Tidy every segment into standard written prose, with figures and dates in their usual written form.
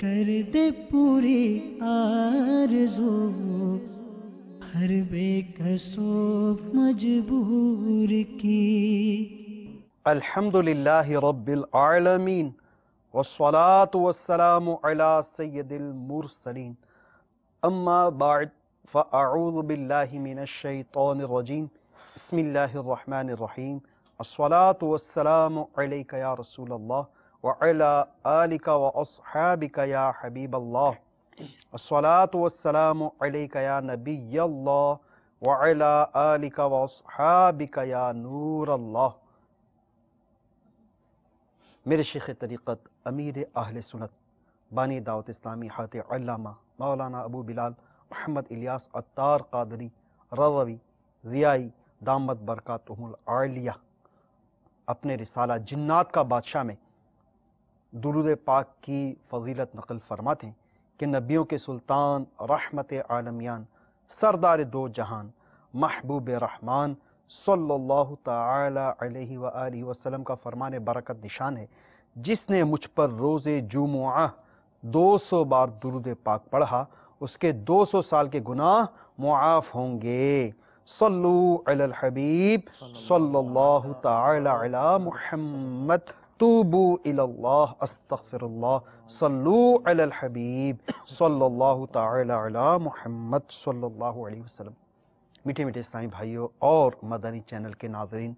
कर दे पूरी आरज़ू हर बेकसो मजबूर की। अल्हम्दुलिल्लाहि रब्बिल आलमीन वस्सलातु वस्सलामु अला सय्यदिल मुरसलीन अम्मा बाद फ़अऊज़ु बिल्लाहि मिनश शैतानिर रजीम बिस्मिल्लाहिर रहमानिर रहीम अस्सलातु वस्सलामु अलैका या रसूलल्लाह व अला आलिका व अस्हाबिका या हबीबल्लाह अस्सलातु वस्सलामु अलैका या नबियल्लाह व अला आलिका व अस्हाबिका या नूरल्लाह। मेरे शेख तरीक़त अमीर अहले सुन्नत बानी दावत इस्लामी हज़रत अल्लामा मौलाना अबू बिलाल मोहम्मद इलियास अत्तार क़ादरी रज़वी ज़ियाई दामत बरकातुहुल आलिया अपने रिसाला जिन्नात का बादशाह में दुरूद पाक की फ़ज़ीलत नक़ल फरमाते हैं कि नबियों के सुल्तान रहमत आलमियान सरदार दो जहान महबूब रहमान सल्लल्लाहु ताला अलैहि व आलिहि वसल्लम का फरमान बरकत निशान है, जिसने मुझ पर रोज़े जुमुआ 200 बार दुरूद पाक पढ़ा उसके 200 साल के गुनाह मुआफ़ होंगे। सल्लू अलल हबीब सल्लल्लाहु ताला अला मुहम्मद तूबू इलल्लाह अस्तगफिरुल्लाह सल्लू अलल हबीब सल्लल्लाहु ताला अला मुहम्मद सल्लल्लाहु अलैहि वसल्लम। मीठे मीठे इस्लामी भाइयों और मदनी चैनल के नाज़रीन,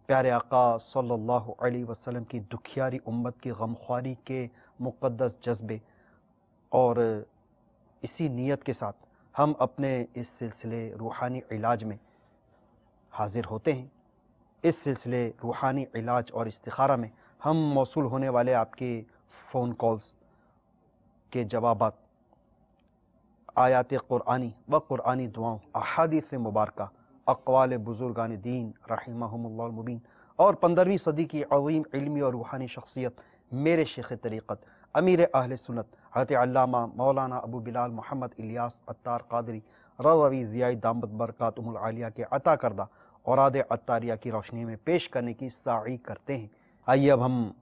प्यारे आका सल्लल्लाहु अलैहि वसल्लम की दुखियारी उम्मत की गमख्वारी के मुक़द्दस जज्बे और इसी नीयत के साथ हम अपने इस सिलसिले रूहानी इलाज में हाजिर होते हैं। इस सिलसिले रूहानी इलाज और इस्तिखारा में हम मौसूल होने वाले आपके फ़ोन कॉल्स के जवाबात आयात क़ुरआनी व क़ुरआनी दुआओं अहादीस मुबारका अक़वाल बुज़ुर्गान दीन रहिमहुमुल्लाहुल मुबीन और 15वीं सदी की अज़ीम इल्मी और रूहानी शख्सियत मेरे शेख तरीक़त अमीर अहले सुन्नत हज़रत अल्लामा मौलाना अबू बिलाल मोहम्मद इलियास अत्तार क़ादरी रज़वी ज़ियाई दामत बरकातुहुल आलिया के अता करदा औराद अत्तारिया की रोशनी में पेश करने की साई करते हैं। आइए अब हम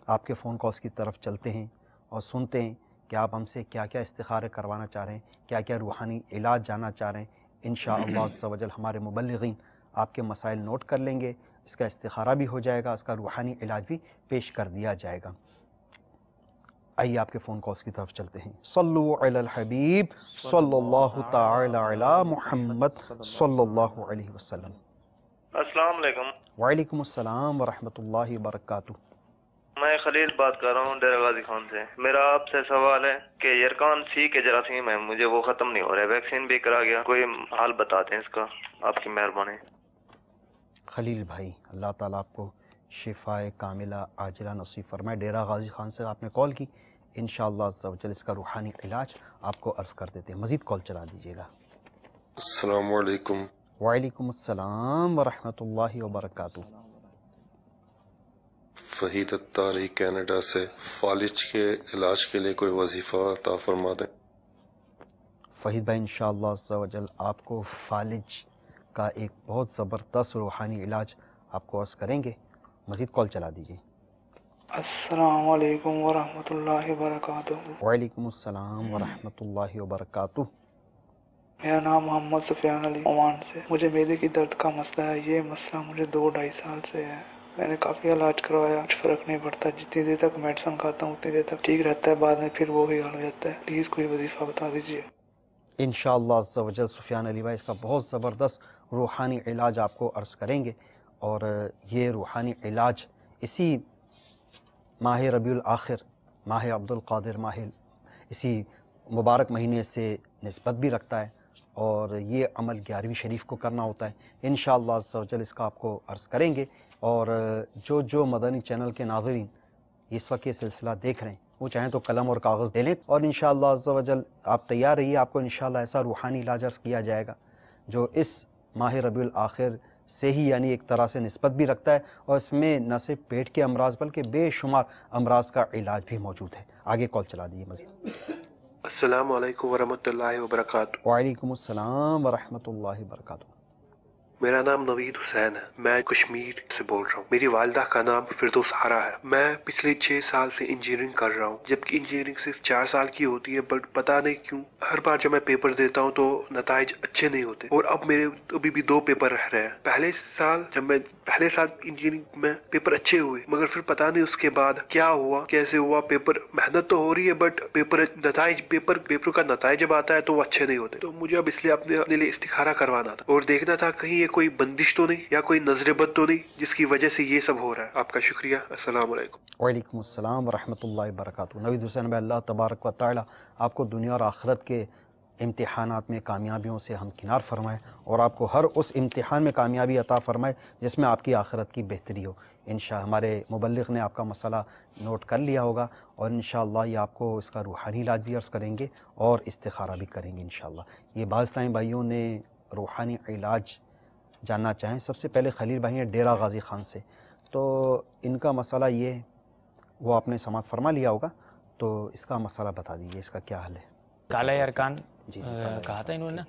आपके फ़ोन कॉल्स की तरफ चलते हैं और सुनते हैं कि आप हमसे क्या क्या इस्तिखारे करवाना चाह रहे हैं, क्या क्या रूहानी इलाज जानना चाह रहे हैं। इंशाअल्लाह अज़्ज़ व जल हमारे मुबल्लिगीन आपके मसाइल नोट कर लेंगे, इसका इस्तिखारा भी हो जाएगा, इसका रूहानी इलाज भी पेश कर दिया जाएगा। आइए आपके फ़ोन कॉल्स की तरफ चलते हैं। सल्लु अलल हबीब सल्लल्लाहु ताला अला मुहम्मद सल्लल्लाहु अलैहि वसल्लम। अस्सलाम वालेकुम। वालेकुम अस्सलाम व रहमतुल्लाहि व बरकातुहू। मैं खलील बात कर रहा हूँ डेरा गाजी खान से। मेरा आपसे सवाल है कि यरकान सी के जरासीम है, मुझे वो ख़त्म नहीं हो रहा है, वैक्सीन भी करा गया, कोई हाल बताते हैं इसका, आपकी मेहरबानी। खलील भाई, अल्लाह ताला आपको शिफाए कामिला आजिला नसीब फरमाए। डेरा गाजी खान से आपने कॉल की, इंशाअल्लाह अज़्ज़ व जल इसका रूहानी इलाज आपको अर्ज़ कर देते हैं। मज़ीद कॉल चला दीजिएगा। अस्सलाम वालेकुम। वालेकुम अस्सलाम व रहमतुल्लाहि व बरकातुहू। फहीद अत्तारी कनाडा से, फालिज के इलाज के लिए कोई वजीफ़ा अता फरमा दें। फ़हीद भाई, इंशाअल्लाह अज़्ज़ व जल आपको फालिज का एक बहुत ज़बरदस्त रूहानी इलाज आपको अर्ज़ करेंगे। मज़ीद कॉल चला दीजिए। अस्सलाम वालेकुम व रहमतुल्लाहि व बरकातुहू। वालेकुम अस्सलाम व रहमतुल्लाहि व बरकातुहू। मेरा नाम मोहम्मद सुफियान अली ओमान से। मुझे मेदे की दर्द का मसला है। ये मसला मुझे 2-2.5 साल से है। मैंने काफ़ी इलाज करवाया, कुछ फ़र्क नहीं पड़ता। जितनी देर तक मेडिसिन खाता हूँ उतनी देर तक ठीक रहता है, बाद में फिर वो ही हाल हो जाता है। प्लीज़ कोई वजीफ़ा बता दीजिए। इंशाअल्लाह अज़्ज़ व जल सुफियान अली भाई इसका बहुत ज़बरदस्त रूहानी इलाज आपको अर्ज़ करेंगे। और ये रूहानी इलाज इसी माह रबीउल आखिर, माह अब्दुल क़ादिर, माह इसी मुबारक महीने से निस्बत भी रखता है और ये अमल 11वीं शरीफ को करना होता है। इंशाअल्लाह अज़्ज़ व जल इसका आपको अर्ज़ करेंगे। और जो मदनी चैनल के नाज़रीन इस वक्त ये सिलसिला देख रहे हैं, वो चाहें तो कलम और कागज़ ले लें और इंशाअल्लाह अज़्ज़ व जल आप तैयार रहिए। आपको इंशाअल्लाह ऐसा रूहानी इलाज अर्ज़ किया जाएगा जो इस माह रबीउल आखिर से ही यानी एक तरह से निस्बत भी रखता है और इसमें न सिर्फ पेट के अमराज बल्कि बेशुमार अमराज का इलाज भी मौजूद है। आगे कॉल चला दीजिए मज़ीद। अस्सलाम वालेकुम व रहमतुल्लाहि व बरकातुहू। वालेकुम अस्सलाम व रहमतुल्लाहि व बरकातुहू। میرا نام نوید حسین ہے، میں کشمیر سے بول رہا ہوں۔ میری والدہ کا نام فردوس آرا ہے۔ میں پچھلے 6 سال سے انجینئرنگ کر رہا ہوں، جبکہ انجینئرنگ صرف 4 سال کی ہوتی ہے، بٹ پتہ نہیں کیوں ہر بار جب میں پیپر دیتا ہوں تو نتائج اچھے نہیں ہوتے، اور اب میرے ابھی بھی 2 پیپر رہ رہے ہیں۔ پہلے سال انجینئرنگ میں پیپر اچھے ہوئے، مگر پھر پتہ نہیں اس کے بعد کیا ہوا، کیسے ہوا۔ پیپر محنت تو ہو رہی ہے، بٹ پیپر کا نتائج جب آتا ہے تو وہ اچھے نہیں ہوتے۔ تو مجھے اب اس لیے اپنے لیے استخارہ کروانا تھا اور دیکھنا تھا کہیں یہ کوئی بندش تو نہیں یا کوئی نظر بد تو نہیں جس کی وجہ سے یہ سب ہو رہا ہے۔ آپ کا شکریہ، السلام علیکم۔ وعلیکم السلام ورحمۃ اللہ وبرکاتہ۔ نوید حسین بھائی، اللہ تبارک و تعالی آپ کو دنیا اور آخرت کے امتحانات میں کامیابیوں سے ہمکنار فرمائے اور آپ کو ہر اس امتحان میں کامیابی عطا فرمائے جس میں آپ کی آخرت کی بہتری ہو۔ انشاءاللہ ہمارے مبلغ نے آپ کا مسئلہ نوٹ کر لیا ہوگا اور انشاءاللہ یہ آپ کو اس کا روحانی علاج بھی عرض کریں گے اور استخارہ بھی کریں گے انشاءاللہ۔ یہ بعض اسلامی بھائیوں نے روحانی علاج جاننا چاہیں، سب سے پہلے خلیل بھائی ہیں ڈیرہ غازی خان سے، تو ان کا مسئلہ یہ ہے، وہ آپ نے سماعت فرما لیا ہوگا، تو اس کا مسئلہ بتا دیجیے، اس کا کیا حل ہے؟ کالا ارکان کہا تھا انہوں نے،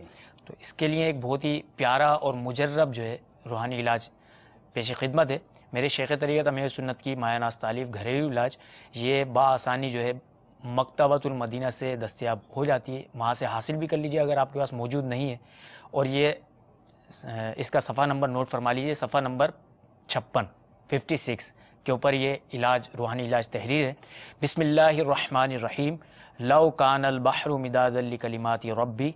تو اس کے لیے ایک بہت ہی پیارا اور مجرب جو ہے روحانی علاج پیش خدمت ہے۔ میرے شیخ طریقت امیر سنت کی مایہ ناز تالیف گھریلو علاج یہ بآسانی جو ہے مکتبۃ المدینہ سے دستیاب ہو جاتی ہے، وہاں سے حاصل بھی کر لیجیے اگر آپ کے پاس موجود نہیں ہے۔ اور یہ اس کا صفحہ نمبر نوٹ فرما لیجیے، صفحہ نمبر 56 کے اوپر یہ علاج روحانی علاج تحریر ہے۔ بسم اللہ الرحمن الرحیم، لو کان البحر مدادا لکلمات ربی،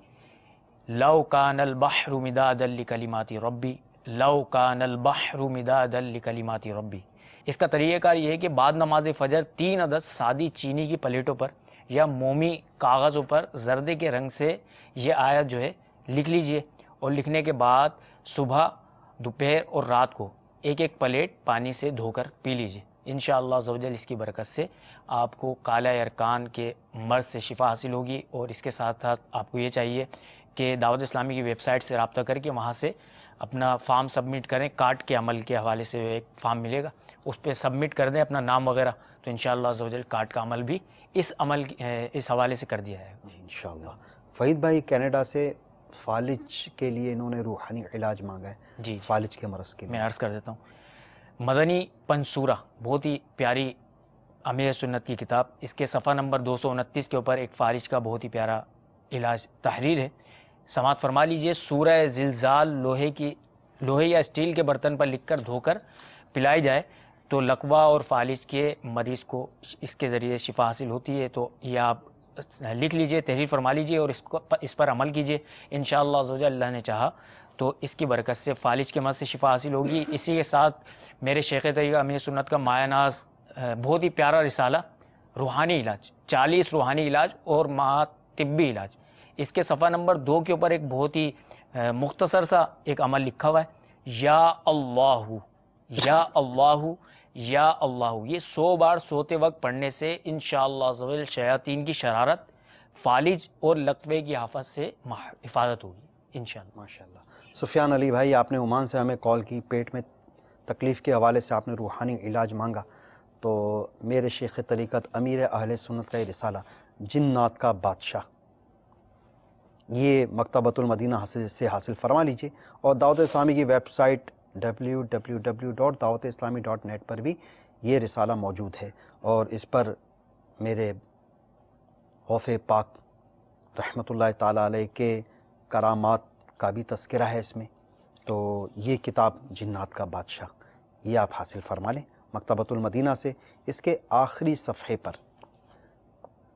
لو کان البحر مدادا لکلمات ربی، لو کان البحر مدادا لکلمات ربی۔ اس کا طریقہ کار یہ ہے کہ بعد نماز فجر 3 عدد سادی چینی کی پلیٹوں پر یا مومی کاغذوں پر زردے کے رنگ سے یہ آیت جو ہے لکھ لیجئے، اور لکھنے کے بعد صبح، دوپہر اور رات کو ایک پلیٹ پانی سے دھو کر پی لیجئے۔ انشاءاللہ عزوجل اس کی برکت سے آپ کو کالا ارکان کے مرض سے شفا حاصل ہوگی۔ اور اس کے ساتھ ساتھ آپ کو یہ چاہیے کہ دعوت اسلامی کی ویب سائٹ سے رابطہ کر کے وہاں سے اپنا فارم سبمٹ کریں، کارڈ کے عمل کے حوالے سے ایک فارم ملے گا، اس پہ سبمٹ کر دیں اپنا نام وغیرہ، تو انشاءاللہ عزوجل کارڈ کا عمل بھی اس حوالے سے کر دیا جائے گا انشاءاللہ۔ فہید بھائی کینیڈا سے فالج کے لیے انہوں نے روحانی علاج مانگا ہے، جی فالج کے مرض کے میں عرض کر دیتا ہوں۔ مدنی پنصورہ بہت ہی پیاری امیر سنت کی کتاب، اس کے صفحہ نمبر 229 کے اوپر ایک فالج کا بہت ہی پیارا علاج تحریر ہے، سماعت فرما لیجئے۔ سورہ زلزال لوہے یا اسٹیل کے برتن پر لکھ کر دھو کر پلائی جائے تو لقوہ اور فالج کے مریض کو اس کے ذریعے شفا حاصل ہوتی ہے۔ تو یہ آپ لکھ لیجئے، تحریر فرما لیجئے اور اس پر عمل کیجئے، انشاءاللہ عزوجل اللہ نے چاہا تو اس کی برکت سے فالج کے مرض سے شفا حاصل ہوگی۔ اسی کے ساتھ میرے شیخ طریقہ امیر سنت کا مایہ ناز بہت ہی پیارا رسالہ روحانی علاج، 40 روحانی علاج اور طبی علاج، اس کے صفحہ نمبر 2 کے اوپر ایک بہت ہی مختصر سا ایک عمل لکھا ہوا ہے، یا اللہ یا اللہ یا اللہ۔ یہ 100 بار سوتے وقت پڑھنے سے انشاءاللہ عزوجل شیاطین کی شرارت، فالج اور لقوے کی آفت سے حفاظت ہوگی انشاءاللہ۔ ماشاءاللہ۔ سفیان علی بھائی، آپ نے عمان سے ہمیں کال کی، پیٹ میں تکلیف کے حوالے سے آپ نے روحانی علاج مانگا، تو میرے شیخ طریقت امیر اہل سنت کا یہ رسالہ جنات کا بادشاہ، یہ مکتبۃ المدینہ سے حاصل فرما لیجئے، اور دعوت اسلامی کی ویب سائٹ www.dawatیslami.net پر بھی یہ رسالہ موجود ہے، اور اس پر میرے غوث پاک رحمۃ اللہ تعالی علیہ کے کرامات کا بھی تذکرہ ہے اس میں، تو یہ کتاب جنات کا بادشاہ یہ آپ حاصل فرما لیں مکتبۃ المدینہ سے۔ اس کے آخری صفحے پر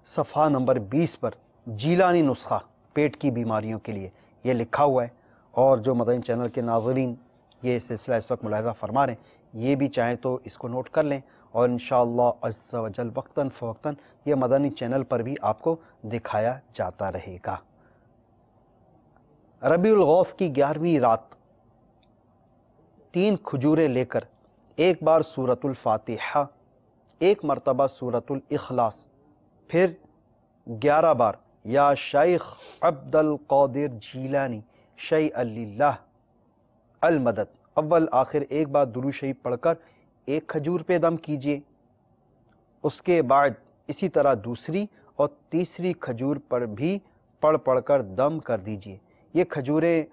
صفحہ نمبر 20 پر جیلانی نسخہ پیٹ کی بیماریوں کے لیے یہ لکھا ہوا ہے، اور جو مدنی چینل کے ناظرین یہ سلسلہ اس وقت ملاحظہ فرما رہے ہیں، یہ بھی چاہیں تو اس کو نوٹ کر لیں، اور انشاءاللہ عز و جل وقتاً فوقتاً یہ مدنی چینل پر بھی آپ کو دکھایا جاتا رہے گا۔ ربیع الغوث کی 11ویں رات 3 کھجوریں لے کر ایک بار سورۃ الفاتحہ، ایک مرتبہ سورۃ الاخلاص، پھر 11 بار یا شیخ عبد القادر جیلانی شیئا للہ المدد، اول آخر ایک بار درود شریف پڑھ کر ایک کھجور پہ دم کیجیے، اس کے بعد اسی طرح دوسری اور تیسری کھجور پر بھی پڑھ کر دم کر دیجیے۔ یہ کھجوریں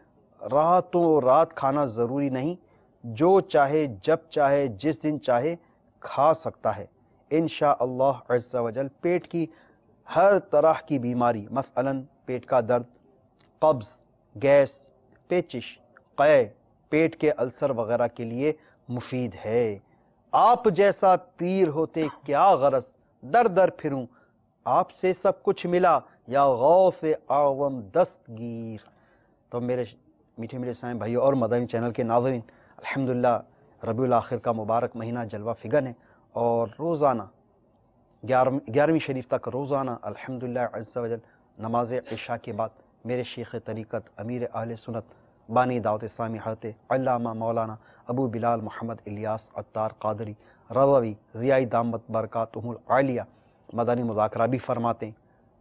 रातों रात खाना ज़रूरी नहीं, जो चाहे जब चाहे जिस दिन चाहे खा सकता है। इंशाअल्लाह अज़्ज़ा वजल पेट की हर तरह की बीमारी, मसलन पेट का दर्द, कब्ज़, गैस, पेचिश, क़ै, पेट के अल्सर वगैरह के लिए मुफीद है। आप जैसा पीर होते क्या गरज, दर दर फिरूं आपसे सब कुछ मिला, या गौसे आज़म दस्तगीर। तो मेरे मीठे मेरे साईं भाइयों और मदनी चैनल के नाज़रीन, अल्हम्दुलिल्लाह रबीउल आखिर का मुबारक महीना जलवा फिगन है, और रोज़ाना 11वीं शरीफ तक रोज़ाना अल्हम्दुलिल्लाह अज़्ज़ा वजल नमाज इशा के बाद मेरे शेख तरीक़त अमीर अहले सुन्नत बानी दावत इस्लामी हज़रत अल्लामा मौलाना अबू बिलाल मोहम्मद इलियास अत्तार क़ादरी रज़वी ज़ियाई दामत बरकातुहुल आलिया मदनी मुज़ाकरा भी फरमाते हैं।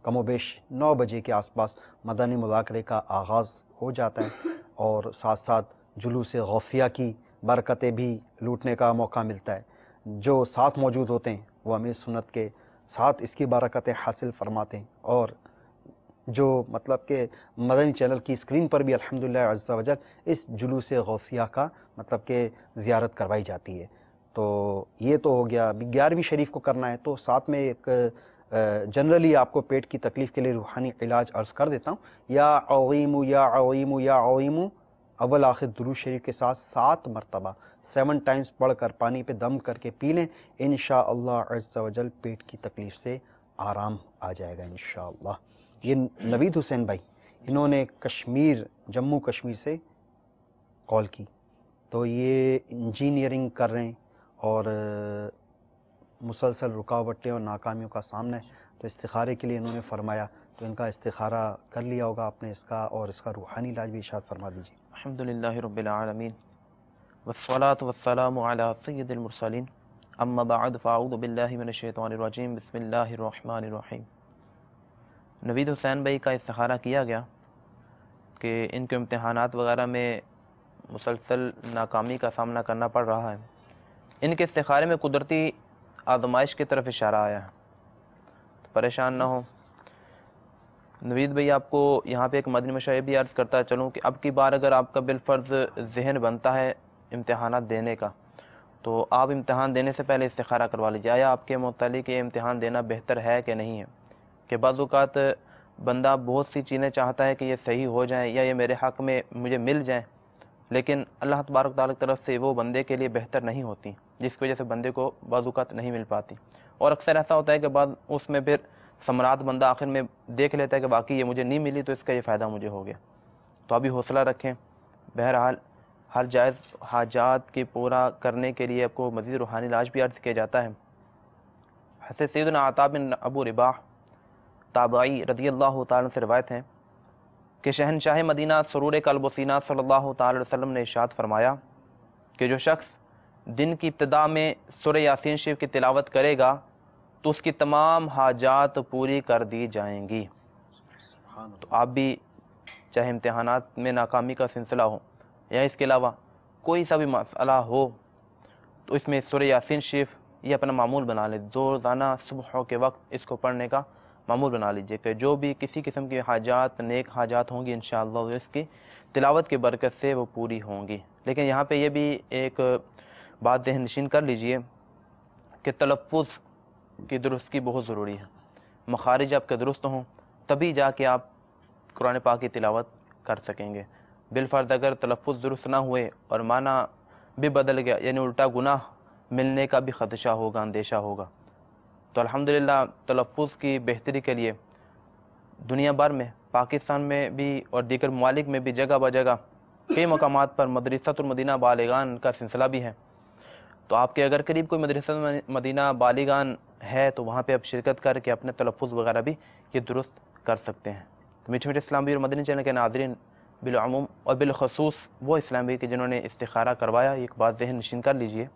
कमोबेश 9 बजे के आसपास मदनी मुज़ाकरे का आगाज़ हो जाता है, और साथ साथ जुलूस गौसिया की बरकतें भी लूटने का मौका मिलता है। जो साथ मौजूद होते हैं वो अमीर सुन्नत के साथ इसकी बरकतें हासिल फरमाते हैं, और जो मतलब कि मदनी चैनल की स्क्रीन पर भी अल्हम्दुलिल्लाह अज़्ज़ा वजल इस जुलूस गौसिया का मतलब कि ज़ियारत करवाई जाती है। तो ये तो हो गया। 11वीं शरीफ को करना है तो साथ में एक जनरली आपको पेट की तकलीफ़ के लिए रूहानी इलाज अर्ज़ कर देता हूँ। या अज़ीमु या अज़ीमु या अज़ीमु अव्वल आखिर दुरूद शरीफ के साथ 7 मरतबा 7 टाइम्स पढ़कर पानी पे दम करके पी लें। इंशाअल्लाह अज़्ज़ा वजल पेट की तकलीफ़ से आराम आ जाएगा इंशाअल्लाह। ये नवीद हुसैन भाई, इन्होंने कश्मीर जम्मू कश्मीर से कॉल की, तो ये इंजीनियरिंग कर रहे हैं और मुसलसल रुकावटें और नाकामियों का सामना है, तो इस्तिखारे के लिए इन्होंने फरमाया, तो इनका इस्तिखारा कर लिया होगा आपने इसका, और इसका रूहानी इलाज भी इरशाद फरमा दीजिए। अल्हम्दुलिल्लाहि रब्बिल आलमीन वस्सलातु वस्सलामु अला सय्यिदिल मुरसलीन अम्मा बअद फ़अऊज़ु बिल्लाहि मिनश शैतानिर रजीम बिस्मिल्लाहिर रहमानिर रहीम। नवीद हुसैन भाई का इस्तिखारा किया गया कि इनके इम्तिहानात वगैरह में मुसलसल नाकामी का सामना करना पड़ रहा है। इनके इस्तिखारे में कुदरती आज़माइश की तरफ इशारा आया है, तो परेशान ना हो। नवीद भाई, आपको यहाँ पे एक मदनी मशा भी अर्ज़ करता चलूँ कि अब की बार अगर आपका बिलफ़र्ज़ ज़हन बनता है इम्तिहानात देने का, तो आप इम्तिहान देने से पहले इस्तिखारा करवा लीजिए। आया आपके मुतालिक ये इम्तिहान देना बेहतर है कि नहीं है, कि बाज़ औक़ात बंदा बहुत सी चीज़ें चाहता है कि ये सही हो जाएँ या ये मेरे हक़ में मुझे मिल जाएँ, लेकिन अल्लाह तबारक तआला की तरफ से वो बंदे के लिए बेहतर नहीं होती, जिसकी वजह से बंदे को बाज़ औक़ात नहीं मिल पाती। और अक्सर ऐसा होता है कि बाद उसमें फिर समरात बंदा आखिर में देख लेता है कि वाकई ये मुझे नहीं मिली तो इसका ये फ़ायदा मुझे हो गया। तो अभी हौसला रखें। बहरहाल हर जायज़ हाजात की पूरा करने के लिए आपको मज़ीद रूहानी इलाज भी अर्ज़ किया जाता है। हज़रत सैयदना अता बिन अबू रिबाह ताबई रज़ियल्लाहु ताला से रवायत है कि शहनशाह मदीना सुरूर क़ल्ब व सीना सल्लल्लाहु ताला अलैहि वसल्लम ने इरशाद फरमाया कि जो शख्स दिन की इब्तिदा में सूरह यासीन शरीफ की तिलावत करेगा तो उसकी तमाम हाजात पूरी कर दी जाएंगी। तो आप भी चाहे इम्तिहानात में नाकामी का सिलसिला हो या इसके अलावा कोई सा भी मसला हो, तो इसमें सूरह यासीन शरीफ ये अपना मामूल बना ले। रोज़ाना सुबह के वक्त इसको पढ़ने का मामूल बना लीजिए कि जो भी किसी किस्म की हाजात, नेक हाजात होंगी इंशाअल्लाह इसकी तिलावत की बरकत से वो पूरी होंगी। लेकिन यहाँ पे ये भी एक बात ज़हन नशीन कर लीजिए कि तलफ़्फ़ुज़ की दुरुस्ती बहुत ज़रूरी है। मखारिज आपके दुरुस्त हों तभी जाके आप कुरान पाक की तिलावत कर सकेंगे। बिलफ़र्ज़ अगर तलफ़्फ़ुज़ दुरुस्त ना हुए और माना भी बदल गया, यानी उल्टा गुनाह मिलने का भी ख़दशा होगा, अंदेशा होगा। तो अल्हम्दुलिल्लाह तलफ़्फ़ुज़ की बेहतरी के लिए दुनिया भर में, पाकिस्तान में भी और दीगर ममालिक में भी जगह ब जगह कई मकामात पर मदरसतुल मदीना बालिगान का सिलसिला भी है। तो आपके अगर करीब कोई मदरसा मदीना बालिगान है तो वहाँ पे आप शिरकत करके अपने तलफ़्फ़ुज़ वगैरह भी ये दुरुस्त कर सकते हैं। तो मीठे मीठे इस्लामी और मदनी चैनल के नाज़रीन, बिलअमूम और बिलखसूस वो इस्लामी के जिन्होंने इस्तिखारा करवाया, एक बात ज़हन नशीन कर लीजिए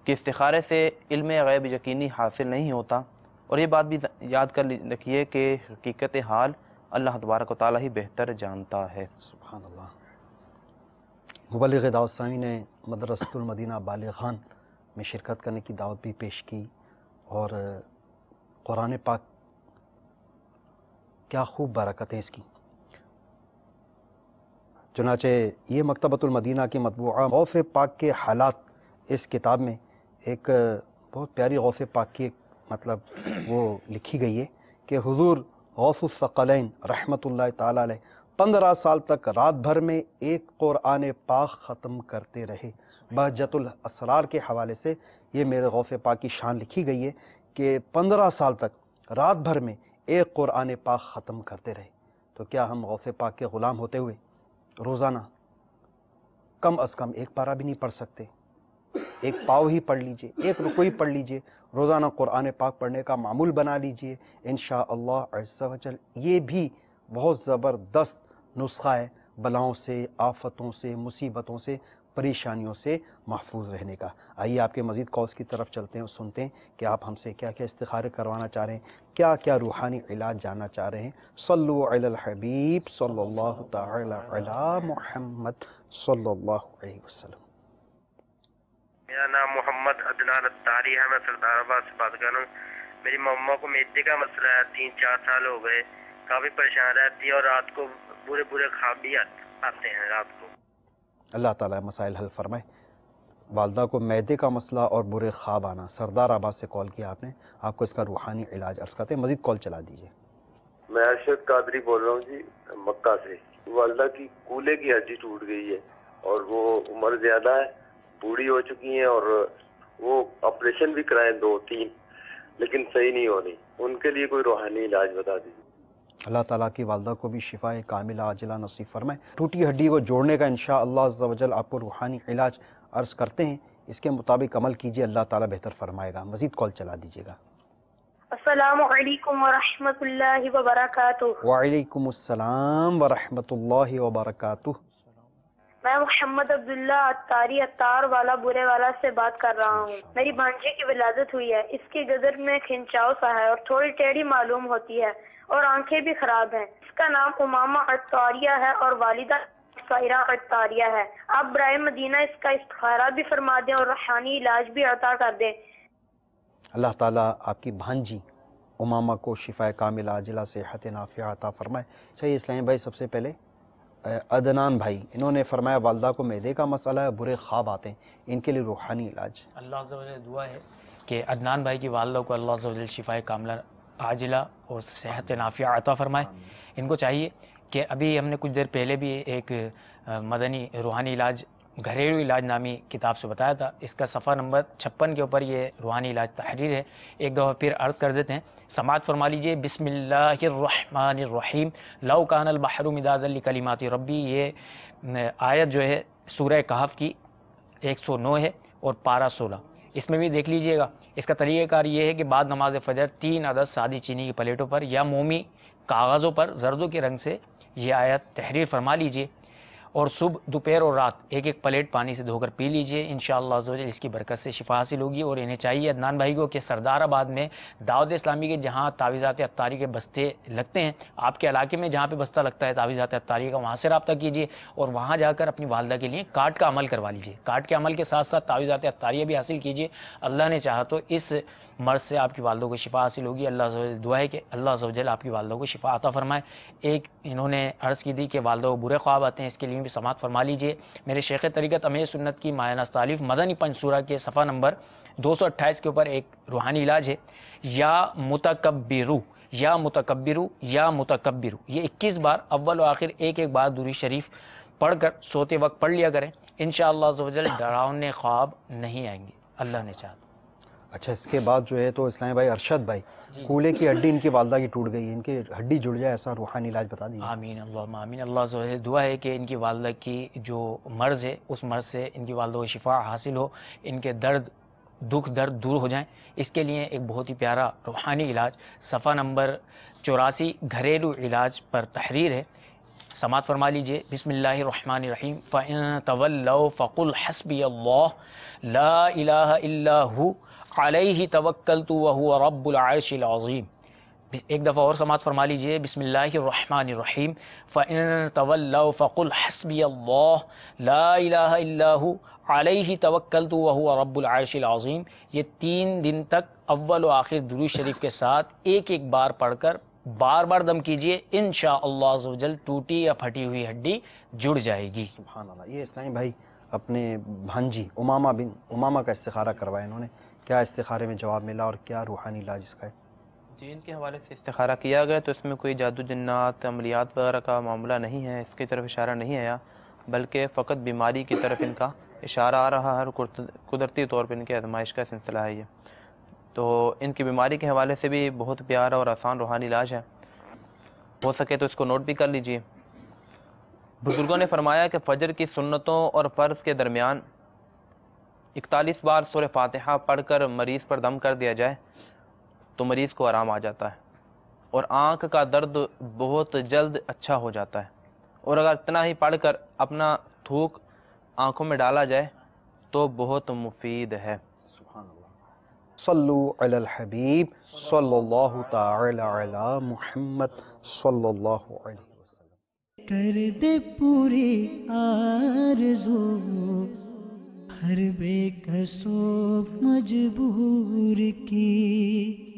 कि इस्तिखारे से इल्म गैब यकीनी हासिल नहीं होता। और ये बात भी याद कर रखिए कि हकीकत हाल अल्लाह तबारक व तआला ही बेहतर जानता है। सुभान अल्लाह। मुबल्लिग़ दावत इस्लामी ने मदरसतुल मदीना बालिगान में शिरकत करने की दावत भी पेश की, और कुरान पाक क्या खूब बरकत है इसकी। چنانچہ یہ مکتبۃ المدینہ کی مطبوعہ غوث پاک کے حالات اس کتاب میں ایک بہت پیاری غوث پاک کی مطلب وہ لکھی گئی ہے کہ حضور غوث الثقلین رحمۃ اللہ تعالی علیہ 15 سال تک رات بھر میں ایک قرآن پاک ختم کرتے رہے. بہجت الاسرار کے حوالے سے یہ میرے غوث پاک کی شان لکھی گئی ہے کہ 15 سال تک رات بھر میں ایک قرآن پاک ختم کرتے رہے. تو کیا ہم غوث پاک کے غلام ہوتے ہوئے روزانہ کم از کم ایک پارہ بھی نہیں پڑھ سکتے؟ ایک پاؤ ہی پڑھ لیجئے، ایک رکوع ہی پڑھ لیجئے، روزانہ قرآن پاک پڑھنے کا معمول بنا لیجئے. انشاءاللہ عز و جل یہ بھی بہت زبردست نسخہ ہے بلاؤں سے، آفتوں سے، مصیبتوں سے، پریشانیوں سے محفوظ رہنے کا. آئیے آپ کے مزید کالز کی طرف چلتے ہیں اور سنتے ہیں کہ آپ ہم سے کیا کیا استخارے کروانا چاہ رہے ہیں، کیا کیا روحانی علاج جاننا چاہ رہے ہیں. صلو علی الحبیب صلی اللہ تعالی علی محمد صلی اللہ علیہ وسلم. میرا نام محمد عدنان اتاری ہے، میں سردار آباد سے بات کر رہا ہوں. میری مما کو معدے کا مسئلہ ہے، 3-4 سال ہو گئے، کافی پریشان رہتی ہے اور رات کو برے خواب بھی آتے ہیں رات کو. اللہ تعالیٰ مسائل حل فرمائے. والدہ کو معدے کا مسئلہ اور برے خواب آنا، سردار آباد سے کال کیا آپ نے، آپ کو اس کا روحانی علاج عرض کرتے ہیں. مزید کال چلا دیجیے. میں ارشد قادری بول رہا ہوں جی، مکہ سے. والدہ کی کولے کی ہڈی ٹوٹ گئی ہے اور وہ عمر زیادہ ہے، بوڑھی ہو چکی ہیں اور وہ آپریشن بھی کرائے 2-3 لیکن صحیح نہیں ہو رہی. ان کے لیے کوئی روحانی علاج بتا دیجیے. اللہ تعالیٰ کی والدہ کو بھی شفا کاملہ عاجلہ نصیب فرمائے. ٹوٹی ہڈی کو جوڑنے کا انشاءاللہ عز و جل آپ کو روحانی علاج عرض کرتے ہیں. اس کے مطابق عمل کیجیے، اللہ تعالیٰ بہتر فرمائے گا. مزید کال چلا دیجیے گا. السلام علیکم ورحمۃ اللہ وبرکاتہ. وعلیکم السلام ورحمۃ اللہ وبرکاتہ. میں محمد عبداللہ اتاری اتار والا برے والا سے بات کر رہا ہوں. میری بھانجی کی ولادت ہوئی ہے. اس کی گدر میں کھنچاؤ سا ہے اور تھوڑی ٹیڑھی معلوم ہوتی ہے اور آنکھیں بھی خراب ہیں. اس کا نام امامہ اتاریہ ہے اور والدہ سائرہ اتاریہ ہے. آپ برائے مدینہ اس کا استخارہ بھی فرما دیں اور روحانی علاج بھی عطا کر دیں. اللہ تعالیٰ آپ کی بھانجی امامہ کو شفا کاملہ عاجلہ صحت نافعہ عطا فرمائے. چاہیے اسلام بھائی سب سے پہلے عدنان بھائی، انہوں نے فرمایا والدہ کو معدے کا مسئلہ ہے، برے خواب آتے ہیں، ان کے لیے روحانی علاج. اللہ عز و جل دعا ہے کہ عدنان بھائی کی والدہ کو اللہ عز و جل شفا کاملہ عاجلہ اور صحت نافعہ عطا فرمائے. ان کو چاہیے کہ ابھی ہم نے کچھ دیر پہلے بھی ایک مدنی روحانی علاج گھریلو علاج نامی کتاب سے بتایا تھا. اس کا صفحہ نمبر 56 کے اوپر یہ روحانی علاج تحریر ہے. ایک دفعہ پھر عرض کر دیتے ہیں، سماعت فرما لیجئے. بسم اللہ الرحمن الرحیم. لو کان البحر مدادا لکلمات ربی، یہ آیت جو ہے سورہ کہف کی 109 ہے اور پارہ 16. اس میں بھی دیکھ لیجئے گا. اس کا طریقہ کار یہ ہے کہ بعد نماز فجر 3 عدد سادی چینی کی پلیٹوں پر یا مومی کاغذوں پر زردوں کے رنگ سے یہ آیت تحریر فرما لیجئے اور صبح، دوپہر اور رات ایک پلیٹ پانی سے دھو کر پی لیجئے. انشاءاللہ عز و جل اس کی برکت سے شفا حاصل ہوگی. اور انہیں چاہیے عدنان بھائی کو کہ سردار آباد میں دعوت اسلامی کے جہاں تعویذات اتاری کے بستے لگتے ہیں، آپ کے علاقے میں جہاں پہ بستہ لگتا ہے تعویذات اتاری کا، وہاں سے رابطہ کیجئے اور وہاں جا کر اپنی والدہ کے لیے کارڈ کا عمل کروا لیجئے. کارڈ کے عمل کے ساتھ ساتھ تعویذات اتاریہ بھی حاصل کیجئے. اللہ نے چاہا تو اس مرض سے آپ کی والدوں کو شفا حاصل ہوگی. اللہ عز و جل دعا ہے کہ اللہ عز و جل آپ کی والدوں کو شفا عطا فرمائے. ایک انہوں نے عرض کی تھی کہ والدوں کو برے خواب آتے ہیں، اس کے لیے بھی سماعت فرما لیجئے. میرے شیخ طریقت امیر سنت کی ماہانہ تعلیف مدنی پنجسورہ کے صفحہ نمبر 228 کے اوپر ایک روحانی علاج ہے، یا متکبرو یا متکبرو یا متکبرو. یہ 21 بار اول و آخر ایک بار درود شریف پڑھ کر سوتے وقت پڑھ لیا کریں. انشاءاللہ عز و جل ڈراؤنے خواب نہیں آئیں گے اللہ نے چاہا. اچھا، اس کے بعد جو ہے تو اسلام بھائی ارشد بھائی، کولے کی ہڈی ان کی والدہ کی ٹوٹ گئی ہے، ان کی ہڈی جڑ جائے ایسا روحانی علاج بتا دیجیے. آمین اللہم آمین. اللہ عز و جل دعا ہے کہ ان کی والدہ کی جو مرض ہے اس مرض سے ان کی والدہ کو شفا حاصل ہو، ان کے دکھ درد دور ہو جائیں. اس کے لیے ایک بہت ہی پیارا روحانی علاج صفحہ نمبر 84 گھریلو علاج پر تحریر ہے. سماعت فرما لیجئے. بسم اللہ الرحمن الرحیم. فَإِن تَوَلَّوْا فَقُلْ حَسْبِيَ اللَّهُ لَا إِلَٰهَ إِلَّا هُوَ عَلَيْهِ تَوَكَّلْتُ وَهُوَ رَبُّ الْعَرْشِ الْعَظِيمِ. ایک دفعہ اور سماعت فرما لیجئے. بسم اللہ الرحمن الرحیم. فَإِن تَوَلَّوْا فَقُلْ حَسْبِيَ اللَّهُ لَا إِلَٰهَ إِلَّا هُوَ عَلَيْهِ تَوَكَّلْتُ وَهُوَ رَبُّ الْعَرْشِ الْعَظِيمِ. یہ 3 دن تک اول و آخر درود شریف کے ساتھ ایک بار پڑھ کر बार बार दम कीजिए, इंशाअल्लाह अज़्ज़ वजल टूटी या फटी हुई हड्डी जुड़ जाएगी। सुभान अल्लाह। ये इस्लामी भाई अपने भांजी उमामा का इस्तिखारा करवाया इन्होंने, क्या इस्तिखारे में जवाब मिला और क्या रूहानी इलाज इसका है? जी, इनके हवाले से इस्तिखारा किया गया तो इसमें कोई जादू जन्नात अमलियात वगैरह का मामला नहीं है, इसकी तरफ इशारा नहीं आया, बल्कि फ़कत बीमारी की तरफ इनका इशारा आ रहा है और कुदरती तौर पर इनकी आजमाइश का सिलसिला है ये। तो इनकी बीमारी के हवाले से भी बहुत प्यारा और आसान रूहानी इलाज है, हो सके तो इसको नोट भी कर लीजिए। बुजुर्गों ने फरमाया कि फजर की सुन्नतों और फ़र्ज़ के दरमियान 41 बार सूरह फातिहा पढ़कर मरीज़ पर दम कर दिया जाए तो मरीज़ को आराम आ जाता है और आँख का दर्द बहुत जल्द अच्छा हो जाता है, और अगर इतना ही पढ़कर अपना थूक आँखों में डाला जाए तो बहुत मुफीद है। सल्लु अलल हबीब सल्लल्लाहु तआला अला मुहम्मद सल्लल्लाहु अलैहि वसल्लम। कर दे पूरी आरज़ू हर बेकसो मजबूर की।